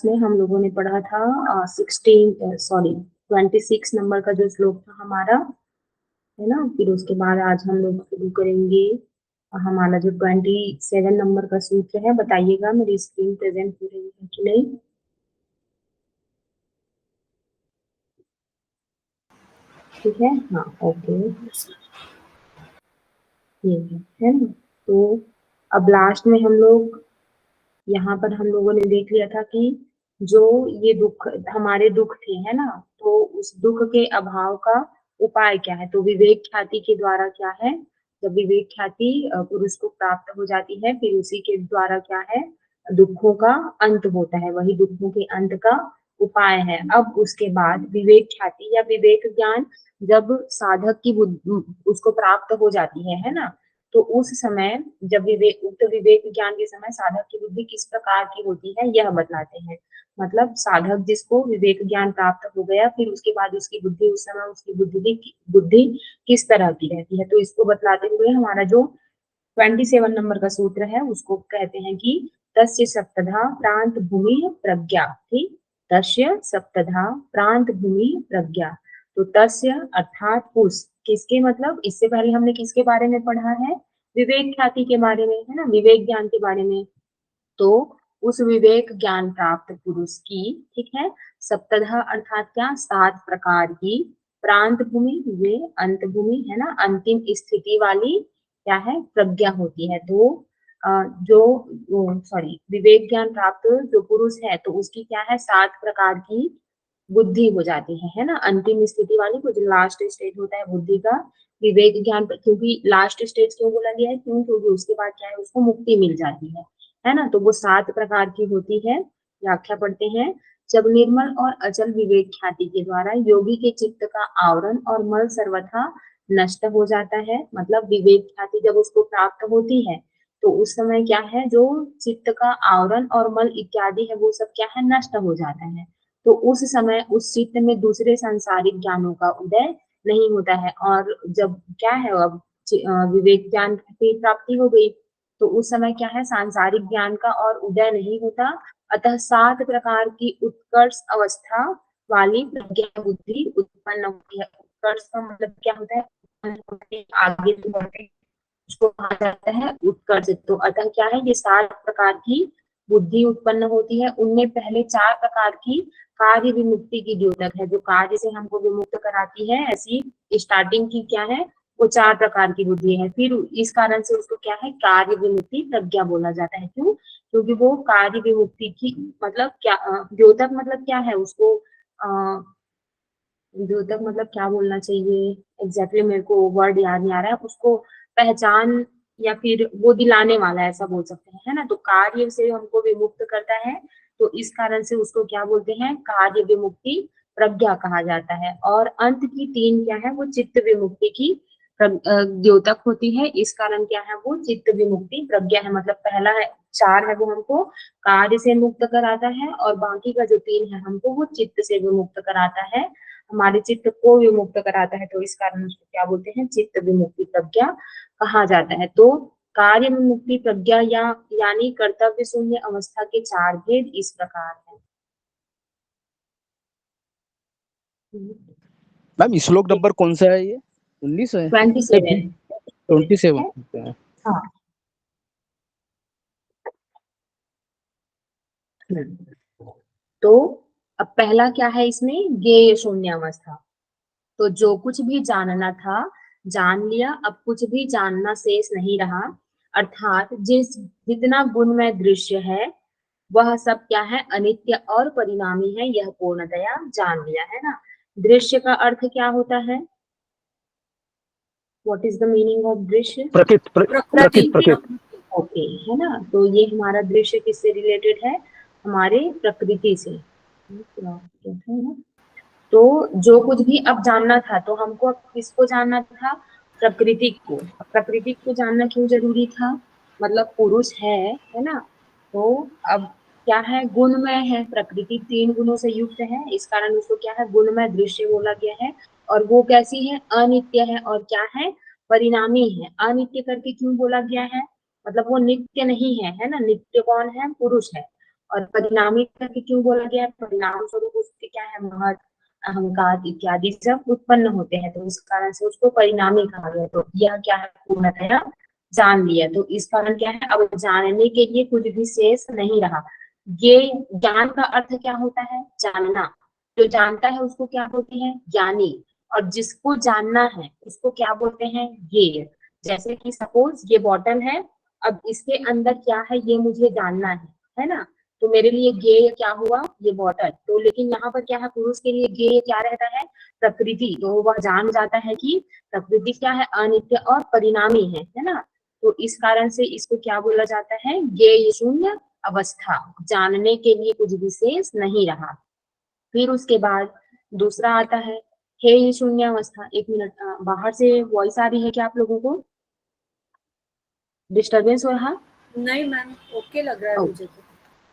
में हम लोगों ने पढ़ा था 26 नंबर का जो श्लोक था हमारा, है ना। फिर उसके बाद आज हम लोग शुरू करेंगे हमारा जो 27 नंबर का सूत्र है। बताइएगा मेरी स्क्रीन प्रेजेंट हो रही है कि नहीं। ठीक है, हाँ, ओके, ये है ना। तो अब लास्ट में हम लोग यहाँ पर हम लोगों ने देख लिया था कि जो ये दुख हमारे दुख थे, है ना, तो उस दुख के अभाव का उपाय क्या है। तो विवेक ख्याति के द्वारा क्या है, जब विवेक ख्याति पुरुष को प्राप्त हो जाती है, फिर उसी के द्वारा क्या है, दुखों का अंत होता है, वही दुखों के अंत का उपाय है। अब उसके बाद विवेक ख्याति या विवेक ज्ञान जब साधक की उसको प्राप्त हो जाती है ना, तो उस समय जब उक्त विवेक ज्ञान के समय साधक की बुद्धि किस प्रकार की होती है यह बतलाते हैं। मतलब साधक जिसको विवेक ज्ञान प्राप्त हो गया, फिर उसके बाद उसकी बुद्धि उस समय उसकी बुद्धि किस तरह की रहती है, तो इसको बतलाते हुए हमारा जो 27 नंबर का सूत्र है उसको कहते हैं कि तस्य सप्तधा प्रांत भूमि प्रज्ञा। ठीक, तस्य सप्तधा प्रांत भूमि प्रज्ञा। तो तस्य अर्थात उस, किसके, मतलब इससे पहले हमने किसके बारे में पढ़ा है, विवेक ख्याति के बारे में, है ना, विवेक ज्ञान के बारे में। तो उस विवेक ज्ञान प्राप्त पुरुष की, ठीक है, सप्तधा अर्थात क्या, 7 प्रकार की, प्रांत भूमि ये अंत भूमि है ना, अंतिम स्थिति वाली क्या है, प्रज्ञा होती है। तो जो सॉरी विवेक ज्ञान प्राप्त जो पुरुष है, तो उसकी क्या है, 7 प्रकार की बुद्धि हो जाती है ना, अंतिम स्थिति वाली को, जो लास्ट स्टेज होता है बुद्धि का, विवेक ज्ञान। क्योंकि लास्ट स्टेज क्यों बोला गया है, क्योंकि उसके बाद क्या है, उसको मुक्ति मिल जाती है ना। तो वो 7 प्रकार की होती है। व्याख्या पढ़ते हैं। जब निर्मल और अचल विवेक ख्याति के द्वारा योगी के चित्त का आवरण और मल सर्वथा नष्ट हो जाता है, मतलब विवेक ख्याति जब उसको प्राप्त होती है, तो उस समय क्या है, जो चित्त का आवरण और मल इत्यादि है वो सब क्या है, नष्ट हो जाता है। तो उस समय उस चित्त में दूसरे सांसारिक ज्ञानों का उदय नहीं होता है। और जब क्या है, अब विवेक ज्ञान की प्राप्ति हो गई, तो उस समय क्या है, सांसारिक ज्ञान का और उदय नहीं होता। अतः 7 प्रकार की उत्कर्ष अवस्था वाली प्रज्ञा बुद्धि उत्पन्न होती है। उत्कर्ष का मतलब क्या होता है, आगे बढ़ते उसको कहा जाता है उत्कर्ष। तो अतः क्या है, ये 7 प्रकार की बुद्धि उत्पन्न होती है। उनमें पहले 4 प्रकार की कार्य विमुक्ति की द्योतक है, जो कार्य से हमको विमुक्त कराती है, ऐसी स्टार्टिंग की क्या है, वो 4 प्रकार की बुद्धि है। फिर इस कारण से उसको क्या है, कार्य विमुक्ति प्रज्ञा बोला जाता है। क्यों, क्योंकि वो कार्य विमुक्ति की मतलब क्या, द्योतक मतलब क्या है, उसको द्योतक मतलब क्या बोलना चाहिए, एग्जैक्टली मेरे को वर्ड याद नहीं आ रहा है, उसको पहचान या फिर वो दिलाने वाला, ऐसा बोल सकते हैं, है ना। तो कार्य से हमको विमुक्त करता है, तो इस कारण से उसको क्या बोलते हैं, कार्य विमुक्ति प्रज्ञा कहा जाता है। और अंत की 3 क्या है, वो चित्त विमुक्ति की द्योतक होती है। इस कारण क्या है, वो चित्त विमुक्ति प्रज्ञा है। मतलब पहला है 4 है वो हमको कार्य से मुक्त कराता है, और बाकी का जो 3 है हमको वो चित्त से विमुक्त कराता है, हमारे चित्त को विमुक्त कराता है। तो इस कारण उसको क्या बोलते हैं, चित्त विमुक्ति प्रज्ञा कहा जाता है। तो कार्य विमुक्ति प्रज्ञा या यानी कर्तव्य शून्य अवस्था के 4 भेद इस प्रकार है। मैम श्लोक नंबर कौन सा है ये, 19 है 27 27? हाँ। तो अब पहला क्या है इसमें, ज्ञेय शून्य अवस्था। तो जो कुछ भी जानना था जान लिया, अब कुछ भी जानना शेष नहीं रहा। अर्थात जितना गुणमय दृश्य है वह सब क्या है, अनित्य और परिणामी है, यह पूर्णतया जान लिया, है ना। दृश्य का अर्थ क्या होता है, what is the meaning of दृश्य, प्रकृति। प्रकृति। ओके, है ना। तो ये हमारा दृश्य किससे रिलेटेड है, हमारे प्रकृति से। तो जो कुछ भी अब जानना था, तो हमको अब किसको जानना था, प्रकृति को। प्रकृति को जानना क्यों जरूरी था, मतलब पुरुष है ना। तो अब क्या है, गुणमय है, प्रकृति 3 गुणों से युक्त है, इस कारण उसको क्या है, गुणमय दृश्य बोला गया है। और वो कैसी है, अनित्य है, और क्या है, परिणामी है। अनित्य करके क्यों बोला गया है, मतलब वो नित्य नहीं है, है ना। नित्य कौन है, पुरुष है। और परिणामी करके क्यों बोला गया है? परिणाम स्वरूप उसके क्या है, महत, अहंकार इत्यादि जब उत्पन्न होते हैं तो इस कारण से उसको परिणामी कहा गया। तो यह क्या है, पूर्णतया जान लिया। तो इस कारण क्या है, अब जानने के लिए कुछ भी शेष नहीं रहा। ये ज्ञान का अर्थ क्या होता है, जानना। जो जानता है उसको क्या बोलते हैं, ज्ञानी। और जिसको जानना है उसको क्या बोलते हैं, ये। जैसे कि सपोज ये बॉटल है, अब इसके अंदर क्या है ये मुझे जानना है ना। तो मेरे लिए ज्ञेय क्या हुआ, ये बॉटल। तो लेकिन यहाँ पर क्या है, पुरुष के लिए ज्ञेय क्या रहता है, प्रकृति। तो वह जान जाता है कि प्रकृति क्या है, अनित्य और परिणामी है ना। तो इस कारण से इसको क्या बोला जाता है, ज्ञेय शून्य अवस्था। जानने के लिए कुछ विशेष नहीं रहा। फिर उसके बाद दूसरा आता है हेय शून्य अवस्था। एक मिनट, बाहर से वॉइस आ रही है क्या आप लोगों को, डिस्टरबेंस हो रहा? नहीं मैम, ओके लग रहा है मुझे तो।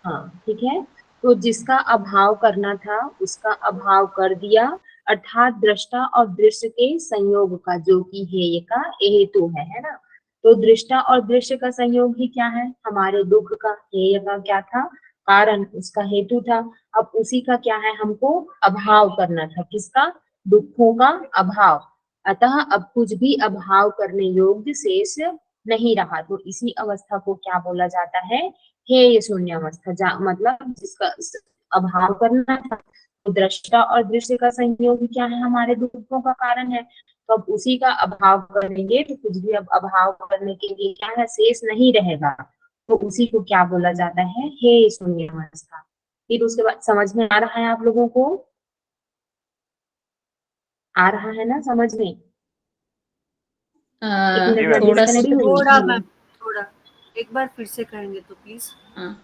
हाँ ठीक है। तो जिसका अभाव करना था उसका अभाव कर दिया, अर्थात दृष्टा और दृश्य के संयोग का, जो कि हेय का हेतु है ना। तो दृष्टा और दृश्य का संयोग ही क्या है, हमारे दुख का। हेय का क्या था, कारण, उसका हेतु था। अब उसी का क्या है, हमको अभाव करना था। किसका, दुखों का अभाव। अतः अब कुछ भी अभाव करने योग्य शेष नहीं रहा। तो इसी अवस्था को क्या बोला जाता है, हेय शून्य अवस्था। मतलब जिसका अभाव करना था। तो दृष्टा और दृश्य का संयोग क्या है, हमारे दुखों का कारण है। तो अब उसी का अभाव करेंगे तो कुछ भी अब अभाव करने के लिए क्या है, शेष नहीं रहेगा। तो उसी को क्या बोला जाता है, हेय शून्य अवस्था। फिर उसके बाद समझ में आ रहा है आप लोगों को, आ रहा है ना समझ में? एक मिनट में थोड़ा सा। डिस्कनेक्ट हुई। थोड़ा मैम, थोड़ा एक बार फिर से कहेंगे तो प्लीज। हाँ।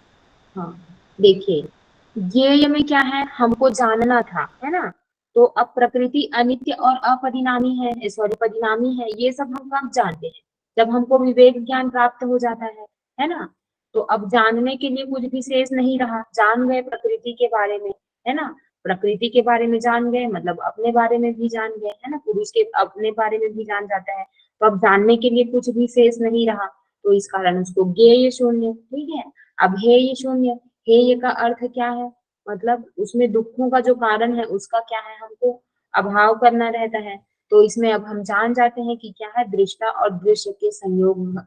हाँ देखिए, ये में क्या है, हमको जानना था है ना। तो अब प्रकृति अनित्य और अपरिणामी है, सॉरी परिणामी है, ये सब हम कब जानते हैं, जब हमको विवेक ज्ञान प्राप्त हो जाता है ना। तो अब जानने के लिए कुछ भी शेष नहीं रहा, जान गए प्रकृति के बारे में, है ना। प्रकृति के बारे में जान गए मतलब अपने बारे में भी जान गए, है ना। पुरुष के अपने बारे में भी जान जाता है। तो अब जानने के लिए कुछ भी शेष नहीं रहा। तो इस कारण उसको ज्ञेय शून्य, ठीक है। अब हेय शून्य, हेय का अर्थ क्या है, मतलब उसमें दुखों का जो कारण है उसका क्या है, हमको अभाव करना रहता है। तो इसमें अब हम जान जाते हैं कि क्या है, दृष्टा और दृश्य के संयोग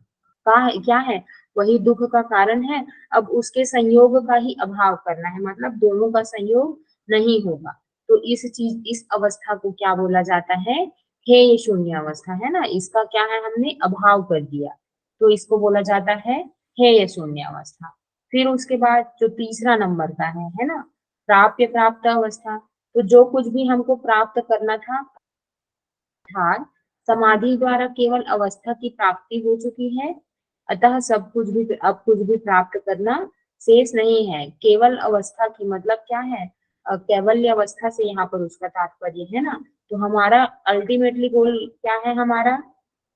का क्या है, वही दुख का कारण है। अब उसके संयोग का ही अभाव करना है, मतलब दोनों का संयोग नहीं होगा। तो इस अवस्था को क्या बोला जाता है, हेय शून्य अवस्था, है ना। इसका क्या है, हमने अभाव कर दिया। तो इसको बोला जाता है हेय शून्य अवस्था। फिर उसके बाद जो तीसरा नंबर का है ना, प्राप्य प्राप्त अवस्था। तो जो कुछ भी हमको प्राप्त करना था, अर्थात समाधि द्वारा केवल अवस्था की प्राप्ति हो चुकी है। अतः सब कुछ भी, अब कुछ भी प्राप्त करना शेष नहीं है। केवल अवस्था की मतलब क्या है, कैवल्य अवस्था से यहाँ पर उसका तात्पर्य है ना। तो हमारा अल्टीमेटली गोल क्या है, हमारा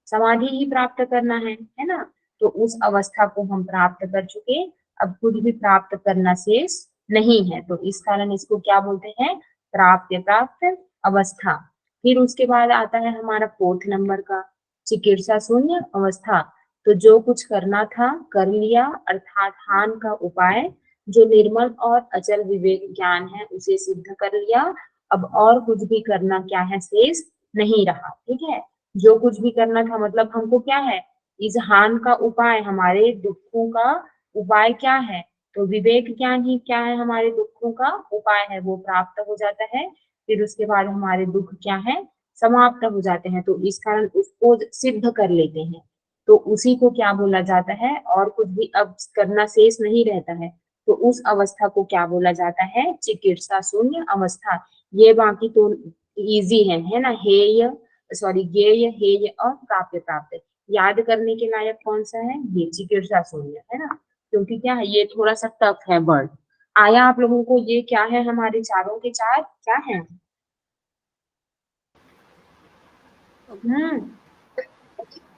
समाधि ही प्राप्त करना है ना। तो उस अवस्था को हम प्राप्त कर चुके, अब कुछ भी प्राप्त करना शेष नहीं है। तो इस कारण इसको क्या बोलते हैं, प्राप्य प्राप्त अवस्था। फिर उसके बाद आता है हमारा फोर्थ नंबर का, चिकित्सा शून्य अवस्था। तो जो कुछ करना था कर लिया, अर्थात हान का उपाय, जो निर्मल और अचल विवेक ज्ञान है उसे सिद्ध कर लिया। अब और कुछ भी करना क्या है, शेष नहीं रहा, ठीक है। जो कुछ भी करना था मतलब हमको क्या है, इस हान का उपाय, हमारे दुखों का उपाय क्या है, तो विवेक ज्ञान ही क्या है, हमारे दुखों का उपाय है, वो प्राप्त हो जाता है। फिर उसके बाद हमारे दुख क्या है, समाप्त हो जाते हैं। तो इस कारण उसको सिद्ध कर लेते हैं। तो उसी को क्या बोला जाता है, और कुछ भी अब करना शेष नहीं रहता है। तो उस अवस्था को क्या बोला जाता है, चिकित्सा शून्य अवस्था। ये बाकी तो इजी है ना। हेय, सॉरी ज्ञेय, हेय और प्राप्य प्राप्त। याद करने के लायक कौन सा है, ये चिकित्सा शून्य, है ना। क्योंकि क्या है, ये थोड़ा सा टफ है वर्ड। आया आप लोगों को, ये क्या है, हमारे चारों के चार क्या है।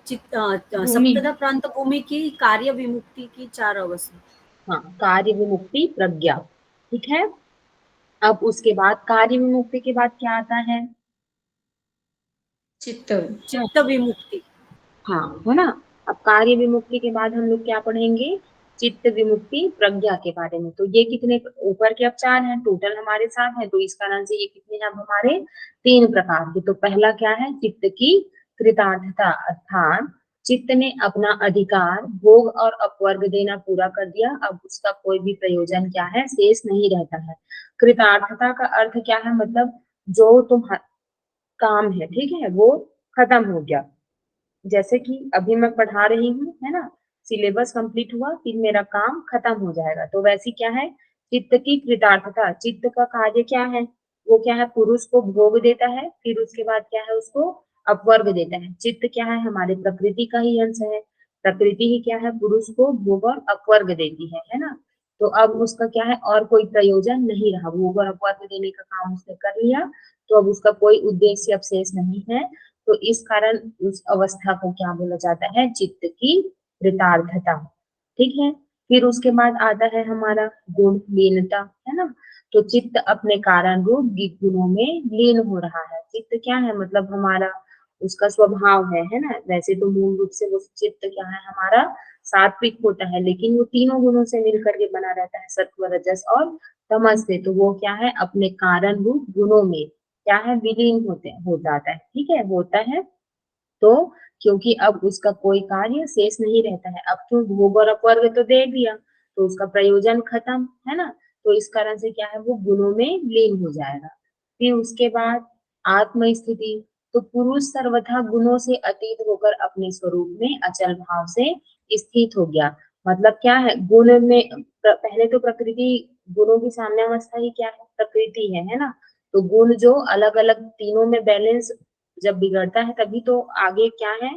सप्तदा प्रांत भूमि की कार्य विमुक्ति की 4 अवस्था। हाँ, कार्य विमुक्ति प्रज्ञा, ठीक है। अब उसके बाद कार्य विमुक्ति के बाद क्या आता है, चित्त विमुक्ति। हाँ है ना। अब कार्य विमुक्ति के बाद हम लोग क्या पढ़ेंगे, चित्त विमुक्ति प्रज्ञा के बारे में। तो ये कितने ऊपर के अब 4 हैं, टोटल हमारे 7 हैं, तो इस कारण से ये कितने हैं अब हमारे 3 प्रकार के। तो पहला क्या है, चित्त की कृतार्थता, अर्थात चित्त ने अपना अधिकार भोग और अपवर्ग देना पूरा कर दिया, अब उसका कोई भी प्रयोजन क्या है, शेष नहीं रहता है। कृतार्थता का अर्थ क्या है, मतलब जो तुम काम है, ठीक है, वो खत्म हो गया। जैसे कि अभी मैं पढ़ा रही हूँ, है ना, सिलेबस कंप्लीट हुआ, फिर मेरा काम खत्म हो जाएगा। तो वैसी क्या है, चित्त की कृतार्थता, चित्त का कार्य क्या है, वो क्या है, पुरुष को भोग देता है, फिर उसके बाद क्या है, उसको अपवर्ग देता है। चित्त क्या है, हमारे प्रकृति का ही अंश है, प्रकृति ही क्या है, पुरुष को भोग और अपवर्ग देती है ना। तो अब उसका क्या है, और कोई प्रयोजन नहीं रहा, भोग और अपवर्ग देने का काम उसने कर लिया, तो अब उसका कोई उद्देश्य अब शेष नहीं है। तो इस कारण उस अवस्था को क्या बोला जाता है, चित्त की कृतार्थता, ठीक है। फिर उसके बाद आता है हमारा गुण लीनता, है ना। तो चित्त अपने कारण रूप गुणों में लीन हो रहा है। चित्त क्या है, मतलब हमारा उसका स्वभाव है ना। वैसे तो मूल रूप से वो चित्त क्या है हमारा, सात्विक होता है, लेकिन वो तीनों गुणों से मिलकर के बना रहता है, सत्व रजस और तमस से। तो वो क्या है, अपने कारण रूप गुणों में क्या है, विलीन हो जाता है, ठीक है, होता है। तो क्योंकि अब उसका कोई कार्य शेष नहीं रहता है, अब क्यों, भोग और अपवर्ग तो दे दिया, तो उसका प्रयोजन खत्म, है ना। तो इस कारण से क्या है, वो गुणों में लीन हो जाएगा। फिर उसके बाद आत्म स्थिति, तो पुरुष सर्वथा गुणों से अतीत होकर अपने स्वरूप में अचल भाव से स्थित हो गया। मतलब क्या है, गुण में पहले तो प्रकृति, गुणों की साम्यावस्था ही क्या है, प्रकृति है ना। तो गुण जो अलग अलग तीनों में बैलेंस जब बिगड़ता है, तभी तो आगे क्या है,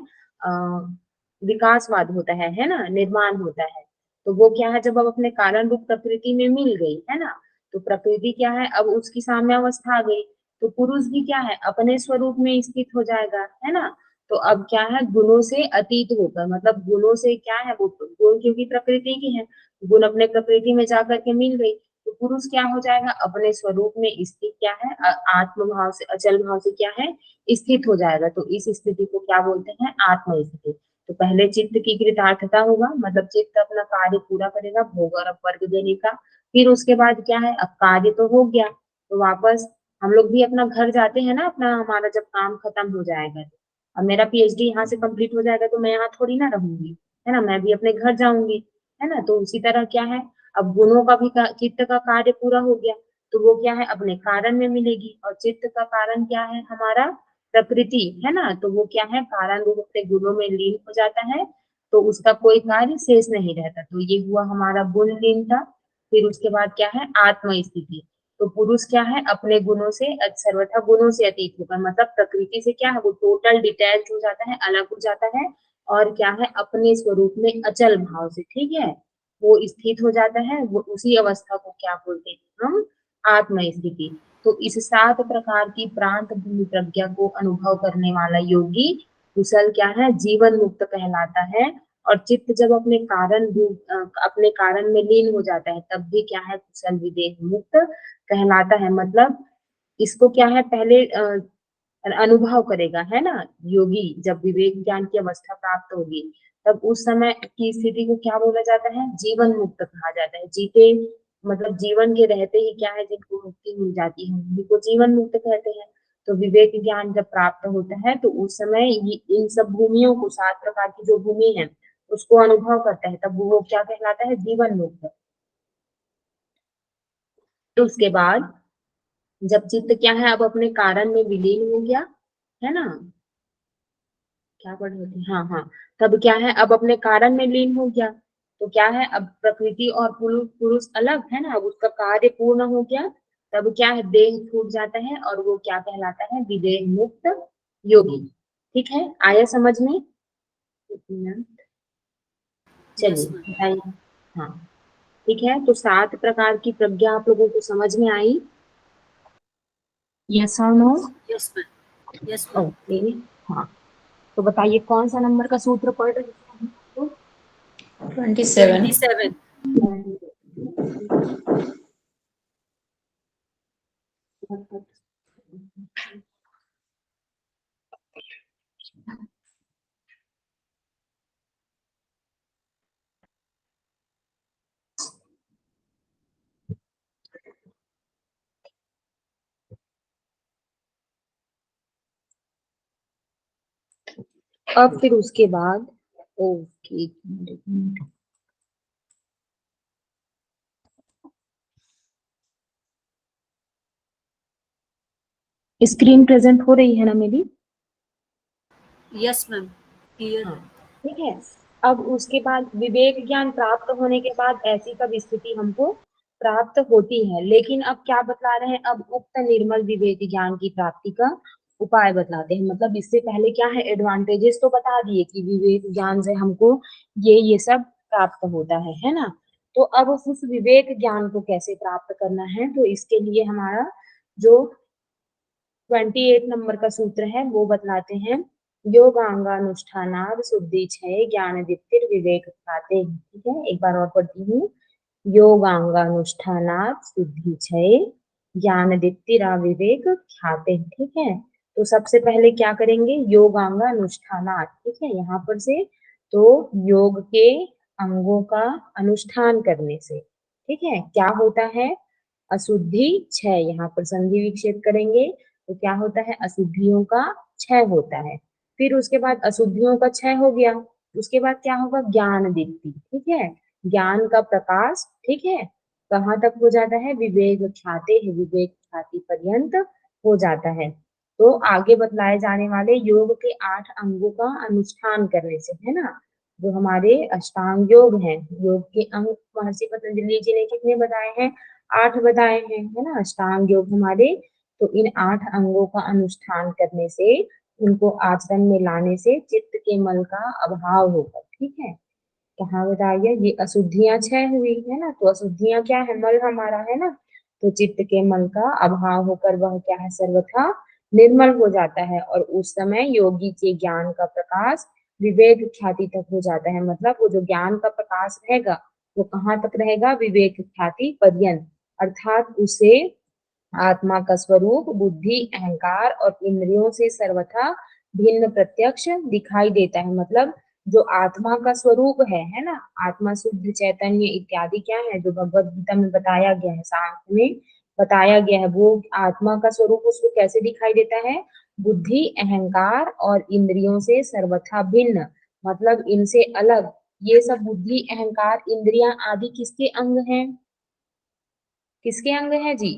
विकासवाद होता है ना, निर्माण होता है। तो वो क्या है, जब अब अपने कारण रूप प्रकृति में मिल गई, है ना, तो प्रकृति क्या है, अब उसकी साम्यावस्था आ गई, तो पुरुष भी क्या है, अपने स्वरूप में स्थित हो जाएगा, है ना। तो अब क्या है, गुणों से अतीत होकर, मतलब गुणों से क्या है, वो गुण क्योंकि प्रकृति की है, गुण अपने प्रकृति में जाकर के मिल गई, तो पुरुष क्या हो जाएगा, अपने स्वरूप में स्थित क्या है, आत्म भाव से, अचल भाव से क्या है, स्थित हो जाएगा। तो इस स्थिति को क्या बोलते हैं, आत्म स्थिति। तो पहले चित्त की कृतार्थता होगा, मतलब चित्त अपना कार्य पूरा करेगा, भोग और अपवर्ग देने का। फिर उसके बाद क्या है, अब कार्य तो हो गया, तो वापस हम लोग भी अपना घर जाते हैं ना, अपना हमारा जब काम खत्म हो जाएगा, अब मेरा पीएचडी यहाँ से कंप्लीट हो जाएगा, तो मैं यहाँ थोड़ी ना रहूंगी, है ना, मैं भी अपने घर जाऊंगी, है ना। तो उसी तरह क्या है, अब गुणों का भी चित्त का कार्य पूरा हो गया, तो वो क्या है, अपने कारण में मिलेगी। और चित्त का कारण क्या है हमारा, प्रकृति, है ना। तो वो क्या है, कारण रूप अपने गुणों में लीन हो जाता है, तो उसका कोई कार्य शेष नहीं रहता। तो ये हुआ हमारा गुण लीनता। फिर उसके बाद क्या है, आत्म स्थिति। तो पुरुष क्या है, अपने गुणों से सर्वथा गुणों से अतीत होकर, मतलब प्रकृति से क्या है, वो टोटल डिटैच हो जाता है, अलग हो जाता है, और क्या है, अपने स्वरूप में अचल भाव से, ठीक है, वो स्थित हो जाता है। वो उसी अवस्था को क्या बोलते हैं हम, आत्म स्थिति। तो इस 7 प्रकार की प्रांत भूमि प्रज्ञा को अनुभव करने वाला योगी कुशल क्या है, जीवन मुक्त कहलाता है। और चित्त जब अपने कारण में लीन हो जाता है, तब भी क्या है, कुशल विदेह मुक्त कहलाता है। मतलब इसको क्या है, पहले अनुभव करेगा, है ना। योगी जब विवेक ज्ञान की अवस्था प्राप्त होगी, तब उस समय की स्थिति को क्या बोला जाता है, जीवन मुक्त कहा जाता है। जीते मतलब जीवन के रहते ही क्या है, जिनको मुक्ति मिल जाती है उन्हीं को जीवन मुक्त कहते हैं। तो विवेक ज्ञान जब प्राप्त होता है, तो उस समय इन सब भूमियों को, 7 प्रकार की जो भूमि है, उसको अनुभव करता है, तब वो क्या कहलाता है, जीवन मुक्त। तो उसके बाद जब चित्त क्या है, अब अपने कारण में विलीन हो गया, है ना, क्या पढ़ रहे थे, हाँ हाँ, तब क्या है, अब अपने कारण में लीन हो गया, तो क्या है, अब प्रकृति और पुरुष पुरुष अलग, है ना, अब उसका कार्य पूर्ण हो गया, तब क्या है, देह छूट जाता है, और वो क्या कहलाता है, विदेह मुक्त योगी। ठीक है, आया समझ में। यस चलिए मैम। बताइए। हाँ, ठीक है, तो 7 प्रकार की प्रज्ञा आप लोगों को समझ में आई, यस और no. Yes ma'am. Yes ma'am. Okay, हाँ, तो बताइए कौन सा नंबर का सूत्र पढ़ रहे हैं 27। 27। आप? अब फिर उसके बाद ओके एक मिनट। स्क्रीन प्रेजेंट हो रही है ना मेरी? यस मैम, क्लियर हाँ, है। ठीक है। अब उसके बाद विवेक ज्ञान प्राप्त होने के बाद ऐसी कब स्थिति हमको प्राप्त होती है, लेकिन अब क्या बतला रहे हैं, अब उक्त निर्मल विवेक ज्ञान की प्राप्ति का उपाय बतलाते हैं। मतलब इससे पहले क्या है, एडवांटेजेस तो बता दिए कि विवेक ज्ञान से हमको ये सब प्राप्त होता है ना। तो अब उस विवेक ज्ञान को कैसे प्राप्त करना है, तो इसके लिए हमारा जो 28 नंबर का सूत्र है वो बतलाते हैं। योगांगानुष्ठानाद शुद्धि क्षय ज्ञान दीप्तिर विवेक ख्याते। ठीक है, एक बार और पढ़ती हूँ। योगांगानुष्ठानाद शुद्धि क्षय ज्ञान दीप्तिरा विवेक ख्याते। ठीक है, तो सबसे पहले क्या करेंगे, योगांगानुष्ठानाद। ठीक है, यहाँ पर से तो योग के अंगों का अनुष्ठान करने से, ठीक है, क्या होता है, अशुद्धि क्षय। यहाँ पर संधि विच्छेद करेंगे तो क्या होता है, अशुद्धियों का क्षय होता है। फिर उसके बाद अशुद्धियों का क्षय हो गया, उसके बाद क्या होगा, ज्ञान दीप्ति। ठीक है, ज्ञान का प्रकाश। ठीक है, कहाँ तक हो जाता है, विवेक ख्याते है, विवेक ख्याति पर्यंत हो जाता है। तो आगे बतलाए जाने वाले योग के 8 अंगों का अनुष्ठान करने से, है ना, जो हमारे अष्टांग योग हैं, योग के अंग महर्षि पतंजलि जी ने कितने बताए हैं, 8 बताए हैं, है ना, अष्टांग योग हमारे। तो इन 8 अंगों का अनुष्ठान करने से, उनको आचरण में लाने से चित्त के मल का अभाव होगा। ठीक है, कहाँ बताइए, ये अशुद्धियां क्षय हुई है ना, तो अशुद्धियां क्या है, मल हमारा है ना, तो चित्त के मल का अभाव होकर वह क्या है, सर्वथा निर्मल हो जाता है। और उस समय योगी के ज्ञान का प्रकाश विवेक ख्याति तक हो जाता है। मतलब वो जो ज्ञान का प्रकाश रहेगा वो कहाँ तक रहेगा, विवेक ख्याति पर्यंत। अर्थात उसे आत्मा का स्वरूप बुद्धि अहंकार और इंद्रियों से सर्वथा भिन्न प्रत्यक्ष दिखाई देता है। मतलब जो आत्मा का स्वरूप है ना, आत्मा शुद्ध चैतन्य इत्यादि क्या है, जो भगवत गीता में बताया गया है, सांख्य में बताया गया है, वो आत्मा का स्वरूप उसको कैसे दिखाई देता है, बुद्धि अहंकार और इंद्रियों से सर्वथा भिन्न, मतलब इनसे अलग। ये सब बुद्धि अहंकार इंद्रियां आदि किसके अंग हैं, किसके अंग हैं जी,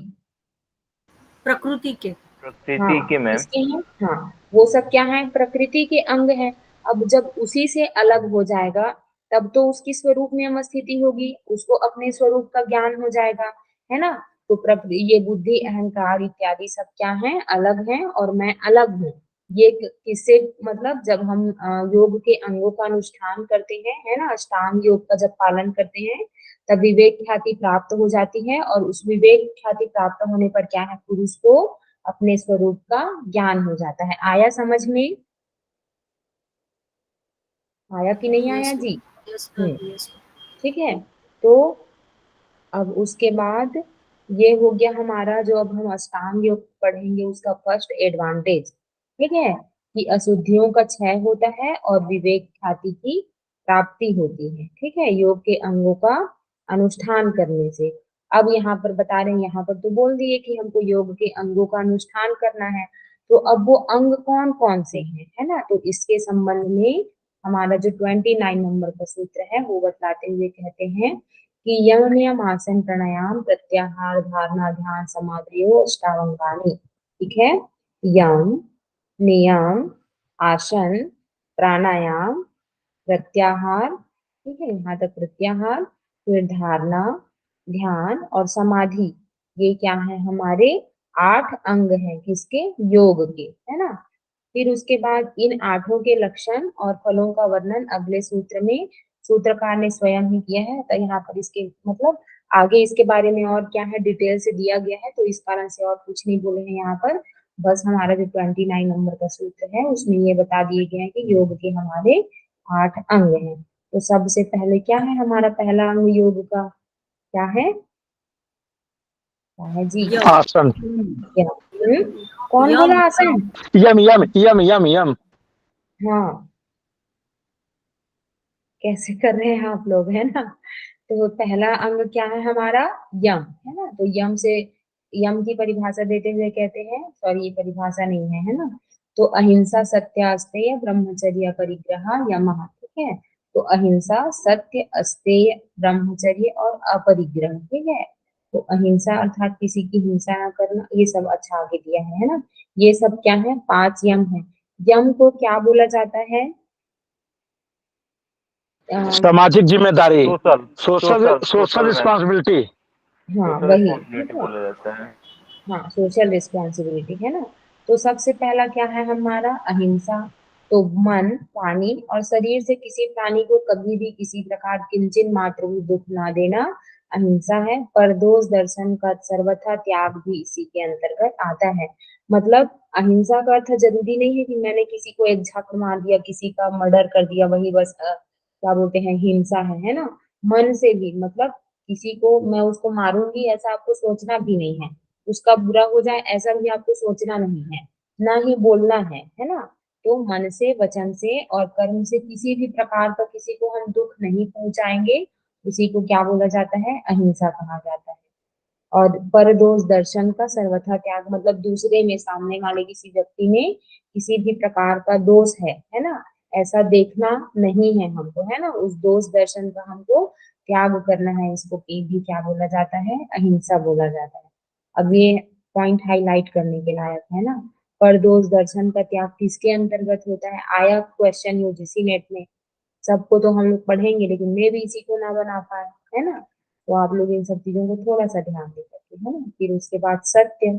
प्रकृति के। हाँ, प्रकृति के मैम। किसके हैं, हाँ, वो सब क्या है, प्रकृति के अंग है। अब जब उसी से अलग हो जाएगा तब तो उसकी स्वरूप में स्थिति होगी, उसको अपने स्वरूप का ज्ञान हो जाएगा, है ना। तो ये बुद्धि अहंकार इत्यादि सब क्या है, अलग है, और मैं अलग हूँ। ये किससे, मतलब जब हम योग के अंगों का अनुष्ठान करते हैं, है ना, अष्टांग योग का जब पालन करते हैं तब विवेक ख्याति प्राप्त हो जाती है। और उस विवेक ख्याति प्राप्त होने पर क्या है, पुरुष को अपने स्वरूप का ज्ञान हो जाता है। आया समझ में, आया कि नहीं आया यस जी? Ma'am, yes ma'am, yes. ठीक है, तो अब उसके बाद ये हो गया हमारा, जो अब हम अष्टांग योग पढ़ेंगे उसका फर्स्ट एडवांटेज। ठीक है, कि अशुद्धियों का क्षय होता है और विवेक ख्याति की प्राप्ति होती है। ठीक है, योग के अंगों का अनुष्ठान करने से। अब यहाँ पर बता रहे हैं, यहाँ पर तो बोल दिए कि हमको योग के अंगों का अनुष्ठान करना है, तो अब वो अंग कौन कौन से हैं, है ना, तो इसके संबंध में हमारा जो 29 नंबर का सूत्र है वो बतलाते हुए कहते हैं कि यम नियम आसन प्राणायाम प्रत्याहार धारणा ध्यान समाधियो अष्टावंगानी। ठीक है, यम नियम आसन प्राणायाम प्रत्याहार, ठीक है, यहाँ तक प्रत्याहार, फिर धारणा ध्यान और समाधि, ये क्या है, हमारे 8 अंग हैं, किसके, योग के, है ना। फिर उसके बाद इन 8 के लक्षण और फलों का वर्णन अगले सूत्र में सूत्रकार ने स्वयं ही किया है। तो यहाँ पर इसके मतलब आगे इसके बारे में और क्या है, डिटेल से दिया गया है, तो इस कारण से और कुछ नहीं बोले हैं यहाँ पर। बस हमारा जो 29 नंबर का सूत्र है उसमें ये बता दिए गए हैं कि योग के हमारे 8 अंग हैं। तो सबसे पहले क्या है, हमारा पहला अंग योग का क्या है, क्या है जी, यम। आसन। यम। कौन यम, बोला आसन, यम यम यम यम यम। हाँ, कैसे कर रहे हैं आप लोग, है ना। तो पहला अंग क्या है हमारा, यम, है ना। तो यम से, यम की परिभाषा देते हुए कहते हैं, सॉरी ये परिभाषा नहीं है, है ना, तो अहिंसा, सत्य, अस्तेय, ब्रह्मचर्य, परिग्रह, यमः। ठीक है, तो अहिंसा, सत्य, अस्तेय, ब्रह्मचर्य और अपरिग्रह। ठीक है, तो अहिंसा अर्थात किसी की हिंसा न करना, ये सब अच्छा आगे दिया है ना। ये सब क्या है, 5 यम है। यम को क्या बोला जाता है? सामाजिक जिम्मेदारी, social social social man responsibility. हाँ सोशल वही, ठीक रिस्पॉन्सिबिलिटी है, बोला जाता है। हाँ सोशल रिस्पॉन्सिबिलिटी है ना। तो सबसे पहला क्या है हमारा, अहिंसा। तो मन, प्राणी और शरीर से किसी प्राणी को कभी भी किसी प्रकार किंचन मात्र भी दुख ना देना अहिंसा है। परदोष दर्शन का सर्वथा त्याग भी इसी के अंतर्गत आता है। मतलब अहिंसा का अर्थ जरूरी नहीं है कि मैंने किसी को एक झक मार दिया, किसी का मर्डर कर दिया, वही बस क्या बोलते हैं, हिंसा है ना। मन से भी, मतलब किसी को मैं उसको मारूंगी ऐसा आपको सोचना भी नहीं है, उसका बुरा हो जाए ऐसा भी आपको सोचना नहीं है, ना ही बोलना है ना। तो मन से, वचन से और कर्म से किसी भी प्रकार का किसी को हम दुख नहीं पहुंचाएंगे, उसी को क्या बोला जाता है, अहिंसा कहा जाता है। और परदोष दर्शन का सर्वथा त्याग, मतलब दूसरे में, सामने वाले किसी व्यक्ति में किसी भी प्रकार का दोष है ना, ऐसा देखना नहीं है हमको, है ना, उस दोष दर्शन का हमको त्याग करना है। इसको भी क्या बोला जाता है, अहिंसा बोला जाता है। अब ये पॉइंट हाईलाइट करने के लायक है ना। परदोष दर्शन का त्याग किसके अंतर्गत होता है, आया क्वेश्चन यूजीसी नेट में। सबको तो हम लोग पढ़ेंगे लेकिन मैं भी इसी को ना बना पाए, है ना। तो आप लोग इन सब चीजों को थोड़ा सा ध्यान दे करके, है ना। फिर उसके बाद सत्य,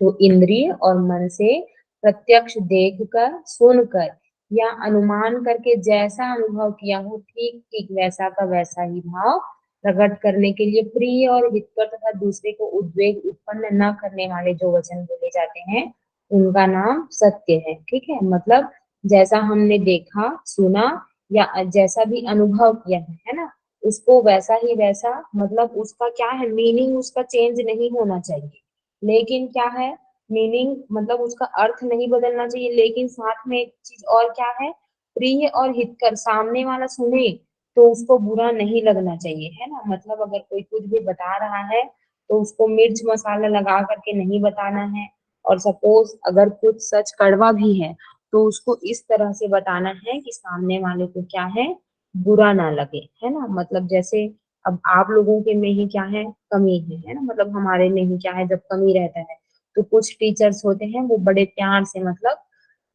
तो इंद्रिय और मन से प्रत्यक्ष देख कर, सुनकर या अनुमान करके जैसा अनुभव किया हो ठीक ठीक वैसा का वैसा ही भाव प्रकट करने के लिए प्रिय और हितकर तथा दूसरे को उद्वेग उत्पन्न न करने वाले जो वचन बोले जाते हैं उनका नाम सत्य है। ठीक है, मतलब जैसा हमने देखा, सुना या जैसा भी अनुभव किया है ना, उसको वैसा ही वैसा, मतलब उसका क्या है, मीनिंग उसका चेंज नहीं होना चाहिए, लेकिन क्या है, मीनिंग मतलब उसका अर्थ नहीं बदलना चाहिए, लेकिन साथ में एक चीज और क्या है, प्रिय और हितकर, सामने वाला सुने तो उसको बुरा नहीं लगना चाहिए, है ना। मतलब अगर कोई कुछ भी बता रहा है तो उसको मिर्च मसाला लगा करके नहीं बताना है, और सपोज अगर कुछ सच कड़वा भी है तो उसको इस तरह से बताना है कि सामने वाले को क्या है, बुरा ना लगे, है ना। मतलब जैसे अब आप लोगों के में ही क्या है, कमी है ना, मतलब हमारे में ही क्या है, जब कमी रहता है तो कुछ टीचर्स होते हैं वो बड़े प्यार से, मतलब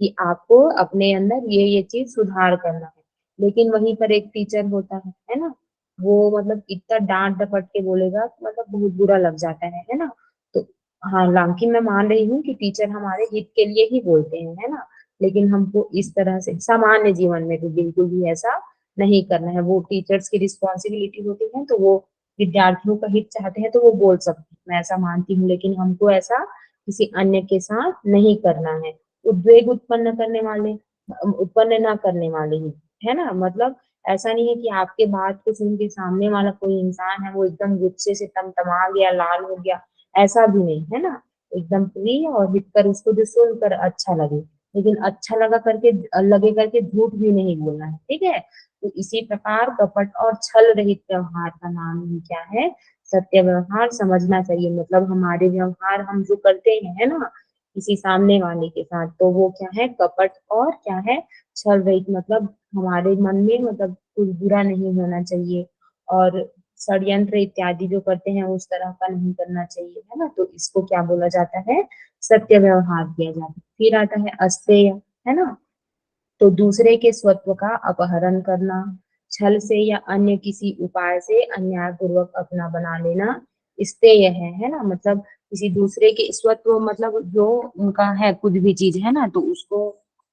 कि आपको अपने अंदर ये चीज सुधार करना है, लेकिन वहीं पर एक टीचर होता है ना, वो मतलब इतना डांट डपट के बोलेगा कि मतलब बहुत बुरा लग जाता है ना। तो हालांकि मैं मान रही हूँ कि टीचर हमारे हित के लिए ही बोलते हैं, है ना, लेकिन हमको इस तरह से सामान्य जीवन में तो बिल्कुल भी ऐसा नहीं करना है। वो टीचर्स की रिस्पॉन्सिबिलिटी होती है, तो वो विद्यार्थियों का हित चाहते हैं तो वो बोल सकते हैं, मैं ऐसा मानती हूँ, लेकिन हमको ऐसा किसी अन्य के साथ नहीं करना है। उद्वेग उत्पन्न ना करने वाले ही, है ना। मतलब ऐसा नहीं है कि आपके बात को सुन के सामने वाला कोई इंसान है वो एकदम गुस्से से तमतमा गया, लाल हो गया, ऐसा भी नहीं, है ना। एकदम प्रिय और हितकर, उसको जो सुनकर अच्छा लगे, लेकिन अच्छा लगे करके झूठ भी नहीं बोलना है। ठीक है, तो इसी प्रकार कपट और छल रहित व्यवहार का नाम ही क्या है, सत्य व्यवहार समझना चाहिए। मतलब हमारे व्यवहार हम जो करते हैं, है ना, किसी सामने वाले के साथ, तो वो क्या है, कपट और क्या है, छल रहित, मतलब हमारे मन में मतलब कुछ बुरा नहीं होना चाहिए, और षड्यंत्र इत्यादि जो करते हैं उस तरह का नहीं करना चाहिए, है ना। तो इसको क्या बोला जाता है, सत्य व्यवहार किया जाता है। फिर आता है अस्तेय, है ना, तो दूसरे के स्वत्व का अपहरण करना, छल से या अन्य किसी उपाय से अन्याय पूर्वक अपना बना लेना स्तेय है ना। मतलब किसी दूसरे के स्वत्व, मतलब जो उनका है कुछ भी चीज, है ना, तो उसको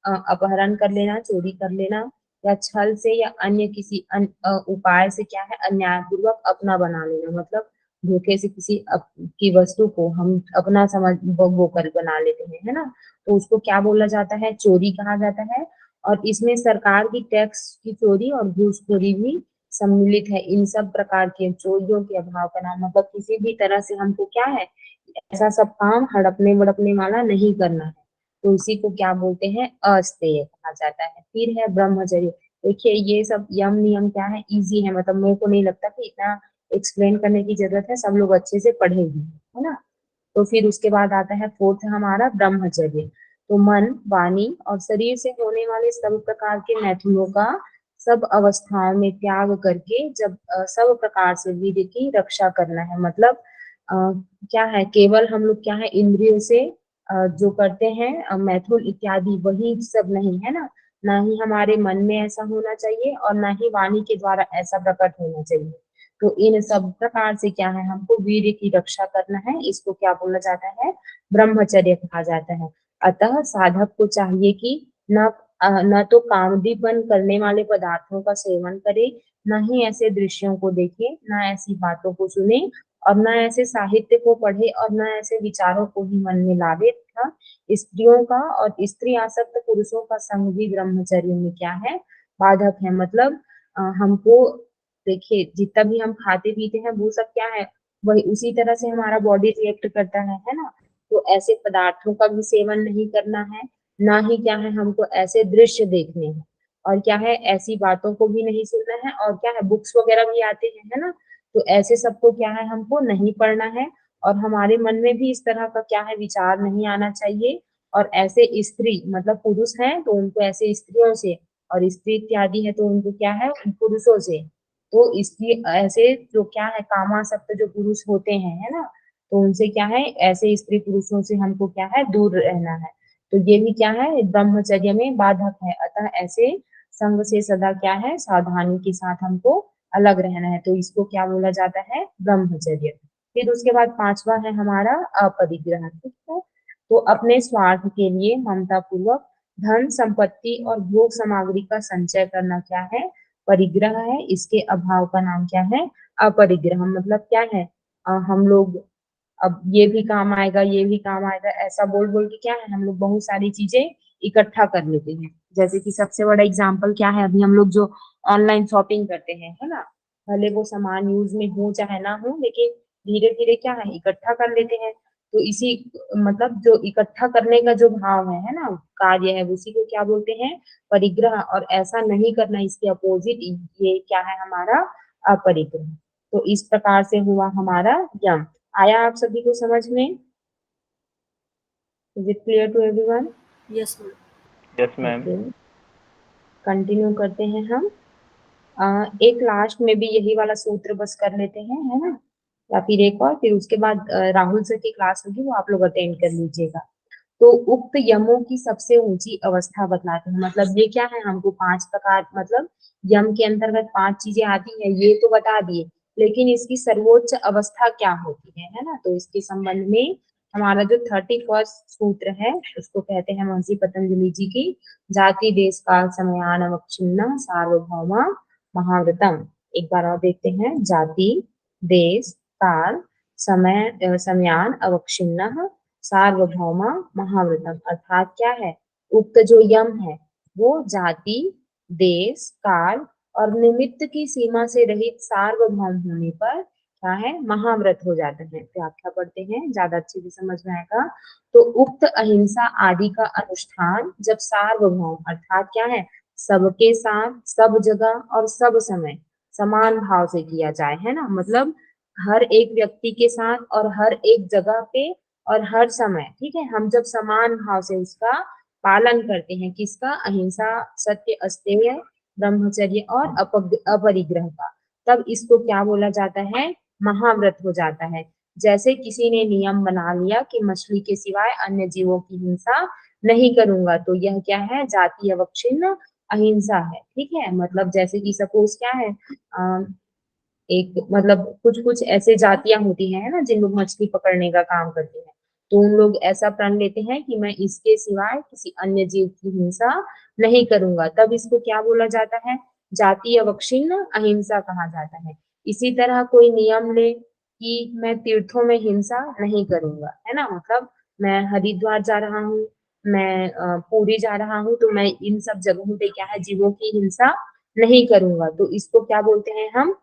अपहरण कर लेना, चोरी कर लेना, या छल से या अन्य किसी उपाय से क्या है, अन्याय पूर्वक अपना बना लेना, मतलब धोखे से किसी की वस्तु को हम अपना समझ वो कर बना लेते हैं, है ना। तो उसको क्या बोला जाता है, चोरी कहा जाता है। और इसमें सरकार की टैक्स की चोरी और घूसखोरी भी सम्मिलित है। इन सब प्रकार के चोरियों के अभाव का नाम, मतलब किसी भी तरह से हमको क्या है, ऐसा सब काम हड़पने बड़पने वाला नहीं करना है, तो इसी को क्या बोलते हैं, अस्तेय कहा जाता है। फिर है ब्रह्मचर्य। देखिए ये सब यम नियम क्या है, इजी है, मतलब मेरे को नहीं लगता कि इतना एक्सप्लेन करने की जरूरत है, सब लोग अच्छे से पढ़े ही है ना। तो फिर उसके बाद आता है फोर्थ हमारा ब्रह्मचर्य। तो मन, वाणी और शरीर से होने वाले सब प्रकार के मैथुनों का सब अवस्थाओं में त्याग करके जब सब प्रकार से वीर्य की रक्षा करना है। मतलब अ, क्या है, केवल हम लोग क्या है इंद्रियों से जो करते हैं मैथुन इत्यादि, वही सब नहीं है ना ही हमारे मन में ऐसा होना चाहिए और ना ही वाणी के द्वारा ऐसा प्रकट होना चाहिए। तो इन सब प्रकार से क्या है, हमको वीर्य की रक्षा करना है। इसको क्या बोला जाता है, ब्रह्मचर्य कहा जाता है। अतः साधक को चाहिए कि न तो कामदीपन करने वाले पदार्थों का सेवन करे, न ही ऐसे दृश्यों को देखे, न ऐसी बातों को सुने और न ऐसे साहित्य को पढ़े और न ऐसे विचारों को ही मन में लावे तथा स्त्रियों का और स्त्री आसक्त पुरुषों का संग भी ब्रह्मचर्य में क्या है, बाधक है। मतलब हमको देखिए, जितना भी हम खाते पीते हैं वो सब क्या है, वही उसी तरह से हमारा बॉडी रिएक्ट करता है ना। तो ऐसे पदार्थों का भी सेवन नहीं करना है, ना ही क्या है हमको ऐसे दृश्य देखने हैं, और क्या है ऐसी बातों को भी नहीं सुनना है, और क्या है बुक्स वगैरह भी आते हैं, है ना। तो ऐसे सबको क्या है हमको नहीं पढ़ना है, और हमारे मन में भी इस तरह का क्या है विचार नहीं आना चाहिए। और ऐसे स्त्री मतलब पुरुष हैं तो उनको ऐसे स्त्रियों से, और स्त्री इत्यादि है तो उनको क्या है उन पुरुषों से। तो इसलिए ऐसे जो क्या है कामासक्त जो पुरुष होते हैं, है ना, तो उनसे क्या है ऐसे स्त्री पुरुषों से हमको क्या है दूर रहना है। तो ये भी क्या है ब्रह्मचर्य में बाधक है। अतः ऐसे संग से सदा क्या है सावधानी के साथ हमको अलग रहना है। तो इसको क्या बोला जाता है, ब्रह्मचर्य। फिर उसके बाद पांचवा है हमारा अपरिग्रह। ठीक है, तो अपने स्वार्थ के लिए ममता पूर्वक धन संपत्ति और भोग सामग्री का संचय करना क्या है, परिग्रह है। इसके अभाव का नाम क्या है, अपरिग्रह। मतलब क्या है हम लोग अब ये भी काम आएगा ये भी काम आएगा ऐसा बोल बोल के क्या है हम लोग बहुत सारी चीजें इकट्ठा कर लेते हैं। जैसे कि सबसे बड़ा एग्जाम्पल क्या है, अभी हम लोग जो ऑनलाइन शॉपिंग करते हैं, है ना, भले वो सामान यूज में हो चाहे ना हो, लेकिन धीरे धीरे क्या है इकट्ठा कर लेते हैं। तो इसी मतलब जो इकट्ठा करने का जो भाव है ना, कार्य है, उसी को क्या बोलते हैं, परिग्रह। और ऐसा नहीं करना, इसके अपोजिट ये क्या है हमारा अपरिग्रह। तो इस प्रकार से हुआ हमारा यम। आया आप सभी को समझ में? Is it clear to everyone? Yes ma'am. Yes ma'am. Continue करते हैं हम। एक लास्ट में भी यही वाला सूत्र बस कर लेते हैं, है ना, या फिर एक और, फिर उसके बाद राहुल सर की क्लास होगी वो आप लोग अटेंड कर लीजिएगा। तो उक्त यमों की सबसे ऊंची अवस्था बतलाते हैं। मतलब ये क्या है, हमको 5 प्रकार, मतलब यम के अंतर्गत 5 चीजें आती हैं ये तो बता दिए, लेकिन इसकी सर्वोच्च अवस्था क्या होती है ना। तो इसके संबंध में हमारा जो 31st सूत्र है उसको कहते हैं महर्षि पतंजलि जी की जाति देश काल समयान अवच्छिन्न सार्वभौमा महाव्रतम। एक बार और देखते हैं, जाति देश काल समयान अवच्छिन्न सार्वभौमा महाव्रतम। अर्थात क्या है, उक्त जो यम है वो जाति देश काल और निमित्त की सीमा से रहित सार्वभौम होने पर क्या है महाव्रत हो जाता है। व्याख्या पढ़ते हैं, ज्यादा अच्छे से समझ में आएगा। तो उक्त अहिंसा आदि का अनुष्ठान जब सार्वभौम अर्थात क्या है सबके साथ सब जगह और सब समय समान भाव से किया जाए, है ना, मतलब हर एक व्यक्ति के साथ और हर एक जगह पे और हर समय, ठीक है, हम जब समान भाव से उसका पालन करते हैं, किसका, अहिंसा सत्य अस्तेय ब्रह्मचर्य और अपरिग्रह का, तब इसको क्या बोला जाता है, महाव्रत हो जाता है। जैसे किसी ने नियम बना लिया कि मछली के सिवाय अन्य जीवों की हिंसा नहीं करूंगा, तो यह क्या है, जाति अवच्छिन्न अहिंसा है। ठीक है, मतलब जैसे कि सपोज क्या है एक मतलब कुछ कुछ ऐसे जातियां होती हैं, है ना, जिन लोग मछली पकड़ने का काम करते हैं, तो उन लोग ऐसा प्रण लेते हैं कि मैं इसके सिवाय किसी अन्य जीव की हिंसा नहीं करूंगा, तब इसको क्या बोला जाता है, जाति अवच्छिन्न अहिंसा कहा जाता है। इसी तरह कोई नियम ले कि मैं तीर्थों में हिंसा नहीं करूंगा, है ना, मतलब मैं हरिद्वार जा रहा हूँ, मैं पुरी जा रहा हूँ, तो मैं इन सब जगहों पे क्या है जीवों की हिंसा नहीं करूंगा, तो इसको क्या बोलते हैं हम,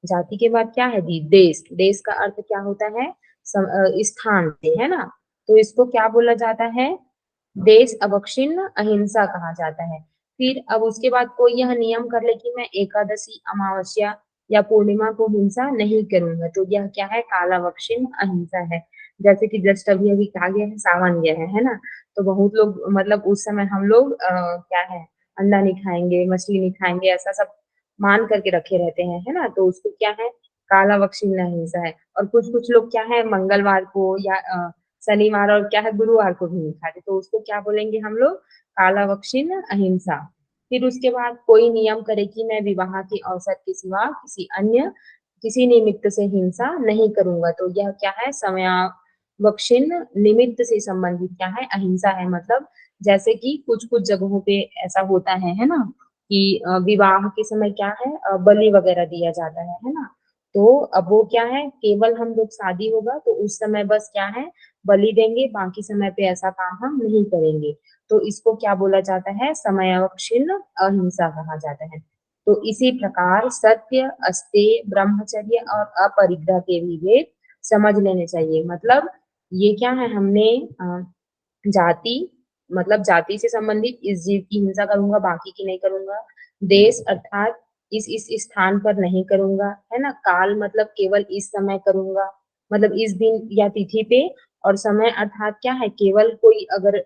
जाति के बाद क्या है दी, देश। देश का अर्थ क्या होता है, स्थान से, है ना, तो इसको क्या बोला जाता है, देश अवच्छिन्न अहिंसा कहा जाता है। फिर अब उसके बाद कोई यह नियम कर ले कि मैं एकादशी अमावस्या या पूर्णिमा को हिंसा नहीं करूंगा, तो यह क्या है, कालावच्छिन्न अहिंसा है। जैसे कि जस्ट अभी अभी कहा गया है सावन गया है ना, तो बहुत लोग मतलब उस समय हम लोग क्या है अंडा नहीं खाएंगे, मछली नहीं खाएंगे, ऐसा सब मान करके रखे रहते हैं, है ना। तो उसको क्या है काला वक्षीण अहिंसा है। और कुछ कुछ लोग क्या है मंगलवार को या शनिवार और क्या है गुरुवार को भी नहीं खाते, तो उसको क्या बोलेंगे हम लोग काला वक्षीण अहिंसा। फिर उसके बाद कोई नियम करे कि मैं विवाह के अवसर के सिवा किसी निमित्त से हिंसा नहीं करूंगा, तो यह क्या है समयावक्षीण निमित्त से संबंधित क्या है अहिंसा है। मतलब जैसे कि कुछ कुछ जगहों पे ऐसा होता है ना कि विवाह के समय क्या है बलि वगैरह दिया जाता है ना। तो अब वो क्या है केवल हम लोग शादी होगा तो उस समय बस क्या है बलि देंगे, बाकी समय पे ऐसा काम हम नहीं करेंगे। तो इसको क्या बोला जाता है समयावक्षीण अहिंसा कहा जाता है। तो इसी प्रकार सत्य, अस्तेय, ब्रह्मचर्य और अपरिग्रह के विवेक समझ लेने चाहिए। मतलब ये क्या है हमने जाति मतलब जाति से संबंधित इस जीव की हिंसा करूंगा बाकी की नहीं करूंगा। देश अर्थात इस स्थान पर नहीं करूंगा, है ना। काल मतलब केवल इस समय करूंगा, मतलब इस दिन या तिथि पे। और समय अर्थात क्या है केवल कोई अगर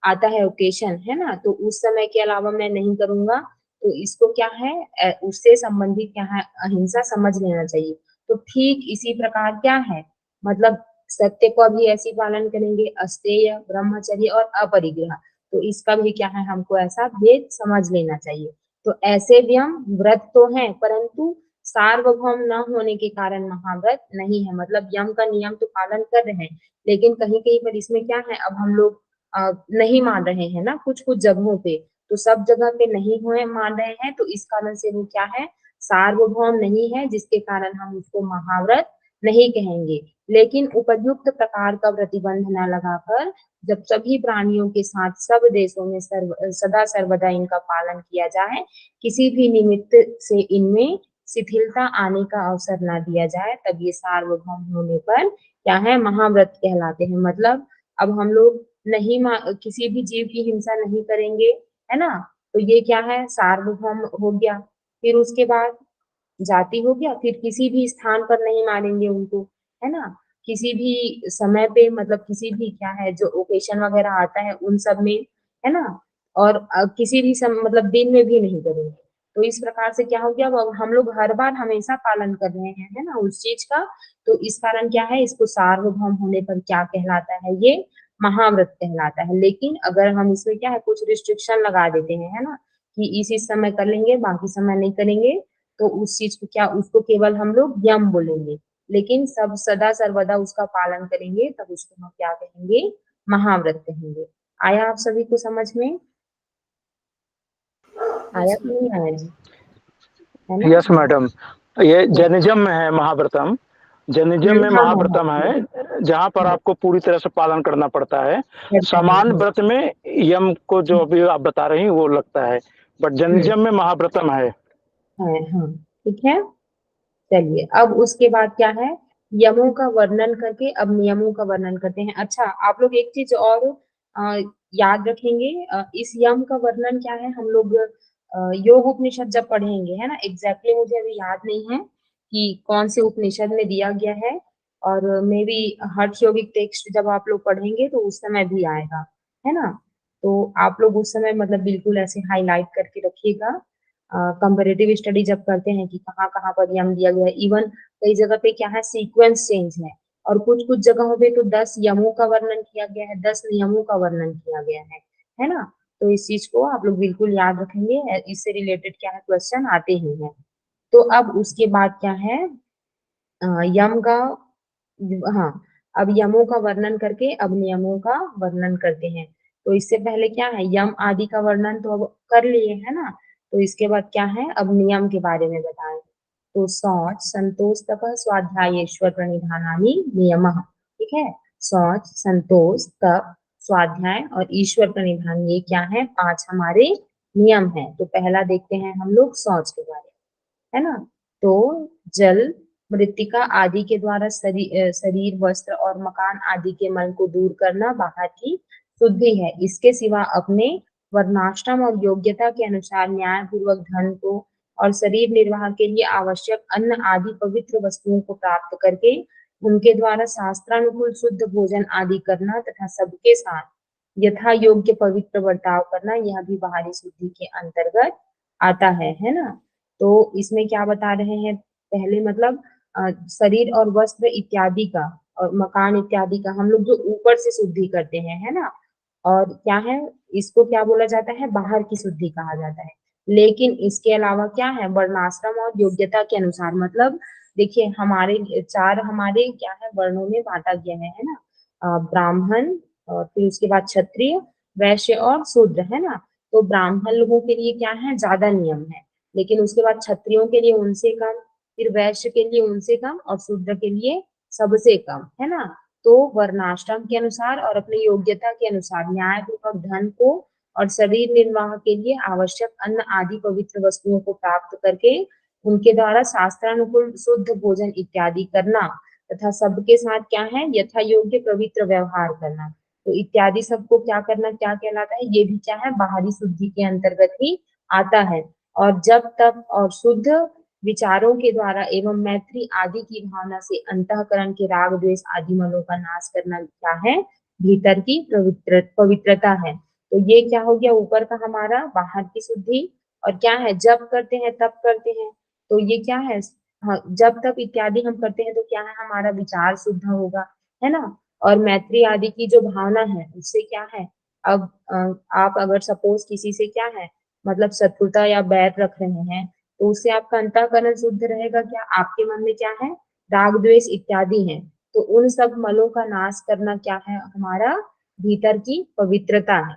आता है ओकेशन, है ना, तो उस समय के अलावा मैं नहीं करूंगा। तो इसको क्या है उससे संबंधित क्या है अहिंसा समझ लेना चाहिए। तो ठीक इसी प्रकार क्या है मतलब सत्य को भी ऐसी पालन करेंगे, अस्तेय, ब्रह्मचर्य और अपरिग्रह। तो इसका भी क्या है हमको ऐसा भेद समझ लेना चाहिए। तो ऐसे व्यम व्रत तो है परंतु सार्वभौम न होने के कारण महाव्रत नहीं है। मतलब यम का नियम तो पालन कर रहे हैं लेकिन कहीं कहीं पर इसमें क्या है अब हम लोग नहीं मान रहे हैं ना कुछ कुछ जगहों पे। तो सब जगह पे नहीं हुए मान रहे हैं तो इस कारण से वो क्या है सार्वभौम नहीं है, जिसके कारण हम उसको महाव्रत नहीं कहेंगे। लेकिन उपयुक्त प्रकार का प्रतिबंध न लगाकर जब सभी प्राणियों के साथ सब देशों में सदा सर्वदा इनका पालन किया जाए, किसी भी निमित्त से इनमें शिथिलता आने का अवसर ना दिया जाए, तब ये सार्वभौम होने पर क्या है महाव्रत कहलाते हैं। मतलब अब हम लोग नहीं किसी भी जीव की हिंसा नहीं करेंगे, है ना। तो ये क्या है सार्वभौम हो गया। फिर उसके बाद जाति हो गया, फिर किसी भी स्थान पर नहीं मारेंगे उनको, है ना। किसी भी समय पे मतलब किसी भी क्या है जो ओकेशन वगैरह आता है उन सब में, है ना। और किसी भी मतलब दिन में भी नहीं करेंगे। तो इस प्रकार से क्या हो गया अब हम लोग हर बार हमेशा पालन कर रहे हैं, है ना, उस चीज का। तो इस कारण क्या है इसको सार्वभौम होने पर क्या कहलाता है ये महाव्रत कहलाता है। लेकिन अगर हम इसमें क्या है कुछ रिस्ट्रिक्शन लगा देते हैं, है ना, कि इस समय कर लेंगे बाकी समय नहीं करेंगे, तो उस चीज को क्या उसको केवल हम लोग यम बोलेंगे। लेकिन सब सदा सर्वदा उसका पालन करेंगे तब उसको हम क्या कहेंगे महाव्रत कहेंगे। आया आप सभी को समझ में? आया कि नहीं आया जी? है ना। यस मैडम, ये जैनिज्म में है महाव्रतम। जैनिज्म में हाँ हाँ महाव्रतम हाँ है जहाँ पर आपको पूरी तरह से पालन करना पड़ता है। करते हैं समान व्रत में यम को जो अभी आप बता रही हैं वो लगता है, बट जैनिज्म में महाव्रतम है। हाँ ठीक है। चलिए अब उसके बाद क्या है यमों का वर्णन करके अब नियमों का वर्णन करते हैं। अच्छा आप लोग एक चीज और अ, याद रखेंगे इस यम का वर्णन क्या है हम लोग योग उपनिषद जब पढ़ेंगे, है ना। एग्जैक्टली मुझे अभी याद नहीं है कि कौन से उपनिषद में दिया गया है। और may be Harsh yogic text जब आप लोग पढ़ेंगे तो उस समय भी आएगा, है ना। तो आप लोग उस समय मतलब बिल्कुल ऐसे हाईलाइट करके रखिएगा। कंपैरेटिव स्टडी जब करते हैं कि कहाँ कहाँ पर यम दिया गया है। इवन कई जगह पे क्या है सीक्वेंस चेंज है और कुछ कुछ जगहों पे तो 10 यमों का वर्णन किया गया है, 10 नियमों का वर्णन किया गया है ना। तो इस चीज को आप लोग बिल्कुल याद रखेंगे, इससे रिलेटेड क्या है क्वेश्चन आते ही हैं। तो अब उसके बाद क्या है यम का हाँ अब यमों का वर्णन करके अब नियमों का वर्णन करते हैं। तो इससे पहले क्या है यम आदि का वर्णन तो अब कर लिए, है ना। तो इसके बाद क्या है अब नियम के बारे में बताएं। तो शौच, संतोष, तप, स्वाध्यायेश्वर प्रणिधानानि नियमः। ठीक है, शौच, संतोष, तप, स्वाध्याय और ईश्वर प्रणिधान ये क्या है 5 हमारे नियम है। तो पहला देखते हैं हम लोग शौच के बारे में, है ना। तो जल, मृत्तिका आदि के द्वारा शरीर, वस्त्र और मकान आदि के मल को दूर करना बाहर की शुद्धि है। इसके सिवा अपने वर्णाश्रम और योग्यता के अनुसार न्याय पूर्वक धन को और शरीर निर्वाह के लिए आवश्यक अन्न आदि पवित्र वस्तुओं को प्राप्त करके उनके द्वारा शास्त्रानुकूल शुद्ध भोजन आदि करना तथा सबके साथ यथा योग्य पवित्र बर्ताव करना, यह भी बाहरी शुद्धि के अंतर्गत आता है ना। तो इसमें क्या बता रहे हैं, पहले मतलब शरीर और वस्त्र इत्यादि का और मकान इत्यादि का हम लोग जो ऊपर से शुद्धि करते हैं, है ना, और क्या है, इसको क्या बोला जाता है, बाहर की शुद्धि कहा जाता है। लेकिन इसके अलावा क्या है, वर्णाश्रम और योग्यता के अनुसार, मतलब देखिए हमारे हमारे क्या है, वर्णों में बांटा गया है ना, ब्राह्मण और फिर उसके बाद क्षत्रिय, वैश्य और शूद्र, है ना। तो ब्राह्मण लोगों के लिए क्या है, ज्यादा नियम है, लेकिन उसके बाद क्षत्रियों के लिए उनसे कम, फिर वैश्य के लिए उनसे कम और शूद्र के लिए सबसे कम, है ना। तो वर्णाश्रम के अनुसार और अपनी योग्यता के अनुसार न्याय पूर्वक धन को और शरीर निर्वाह के लिए आवश्यक अन्न आदि पवित्र वस्तुओं को प्राप्त करके उनके द्वारा शास्त्रानुकूल शुद्ध भोजन इत्यादि करना तथा सबके साथ क्या है, यथा योग्य पवित्र व्यवहार करना। तो इत्यादि सबको क्या करना क्या कहलाता है, ये भी क्या है, बाहरी शुद्धि के अंतर्गत ही आता है। और जब तक और शुद्ध विचारों के द्वारा एवं मैत्री आदि की भावना से अंतःकरण के राग द्वेष आदि मनों का नाश करना क्या है, भीतर की पवित्रता है। तो ये क्या हो गया, ऊपर का हमारा बाहर की शुद्धि, और क्या है, जब करते हैं तब करते हैं, तो ये क्या है, हाँ, जब तब इत्यादि हम करते हैं तो क्या है, हमारा विचार शुद्ध होगा, है ना। और मैत्री आदि की जो भावना है उससे क्या है, अब आप अगर सपोज किसी से क्या है, मतलब शत्रुता या बैर रख रहे हैं, तो उससे आपका अंतःकरण शुद्ध रहेगा, क्या आपके मन में क्या है, राग द्वेष इत्यादि है, तो उन सब मलों का नाश करना क्या है, हमारा भीतर की पवित्रता है।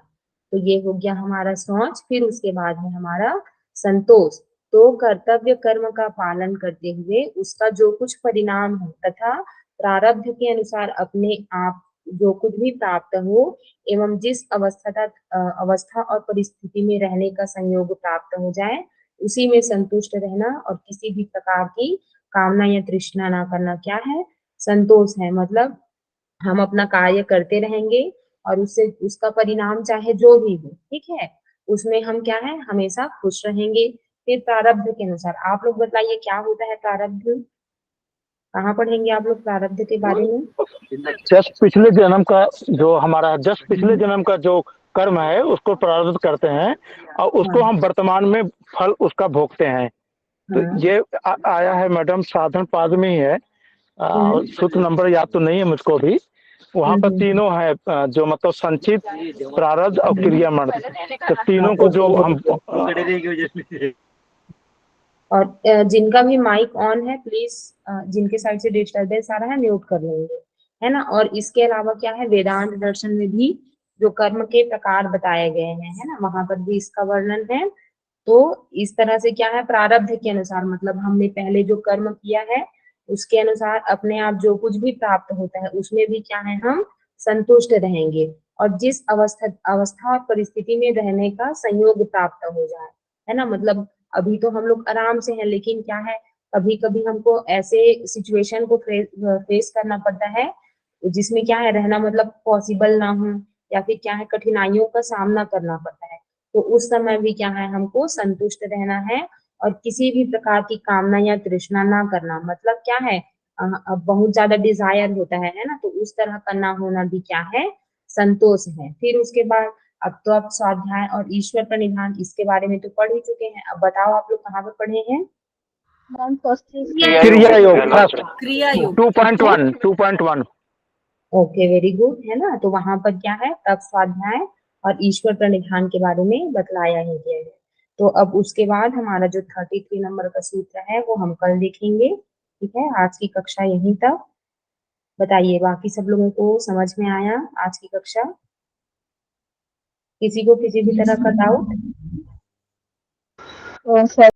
तो ये हो गया हमारा शौच। फिर उसके बाद है हमारा संतोष। तो कर्तव्य कर्म का पालन करते हुए उसका जो कुछ परिणाम हो तथा प्रारब्ध के अनुसार अपने आप जो कुछ भी प्राप्त हो एवं जिस अवस्था और परिस्थिति में रहने का संयोग प्राप्त हो जाए उसी में संतुष्ट रहना और किसी भी प्रकार की कामना या तृष्णा ना करना क्या है, संतोष है। मतलब हम अपना कार्य करते रहेंगे और उससे उसका परिणाम चाहे जो भी हो, ठीक है, उसमें हम क्या है, हमेशा खुश रहेंगे। फिर प्रारब्ध के अनुसार आप लोग बताइए क्या होता है प्रारब्ध, कहाँ पढ़ेंगे आप लोग प्रारब्ध के बारे में? जस्ट पिछले जन्म का जो हमारा जस्ट पिछले जन्म का जो कर्म है उसको प्रारब्ध करते हैं और उसको हम वर्तमान में फल उसका भोगते हैं। तो ये आया है मैडम साधन पाद में ही है, सूत्र नंबर याद तो नहीं है मुझको भी, वहाँ पर तीनों है जो मतलब संचित, प्रारब्ध और क्रियामण, तो तीनों को जो हम और जिनका भी माइक ऑन है प्लीज, जिनके साइड से डिस्टर्बेंस आ रहा है म्यूट कर लेंगे, है ना। और इसके अलावा क्या है, वेदांत दर्शन में भी जो कर्म के प्रकार बताए गए हैं, है ना, वहां पर भी इसका वर्णन है। तो इस तरह से क्या है, प्रारब्ध के अनुसार मतलब हमने पहले जो कर्म किया है उसके अनुसार अपने आप जो कुछ भी प्राप्त होता है उसमें भी क्या है, हम संतुष्ट रहेंगे और जिस अवस्था और परिस्थिति में रहने का संयोग प्राप्त हो जाए, है ना। मतलब अभी तो हम लोग आराम से हैं, लेकिन क्या है, कभी कभी हमको ऐसे सिचुएशन को फेस करना पड़ता है जिसमें क्या है, रहना मतलब पॉसिबल ना हो या फिर क्या है, कठिनाइयों का सामना करना पड़ता है। तो उस समय भी क्या है, हमको संतुष्ट रहना है और किसी भी प्रकार की कामना या तृष्णा ना करना। मतलब क्या है, अब बहुत ज्यादा डिजायर होता है ना, तो उस तरह का ना होना भी क्या है, संतोष है। फिर उसके बाद अब तो आप स्वाध्याय और ईश्वर प्रणिधान इसके बारे में तो पढ़ ही चुके हैं, अब बताओ आप लोग कहाँ पर पढ़े हैं? क्रिया योग क्रिया योग 2.1 ओके, वेरी गुड, है ना। तो वहां पर क्या है, तब स्वाध्याय और ईश्वर प्रणिधान के बारे में बतलाया ही गया है। तो अब उसके बाद हमारा जो 33 नंबर का सूत्र है वो हम कल देखेंगे, ठीक है। आज की कक्षा यहीं तक। बताइए बाकी सब लोगों को समझ में आया आज की कक्षा? किसी को किसी भी तरह का डाउट?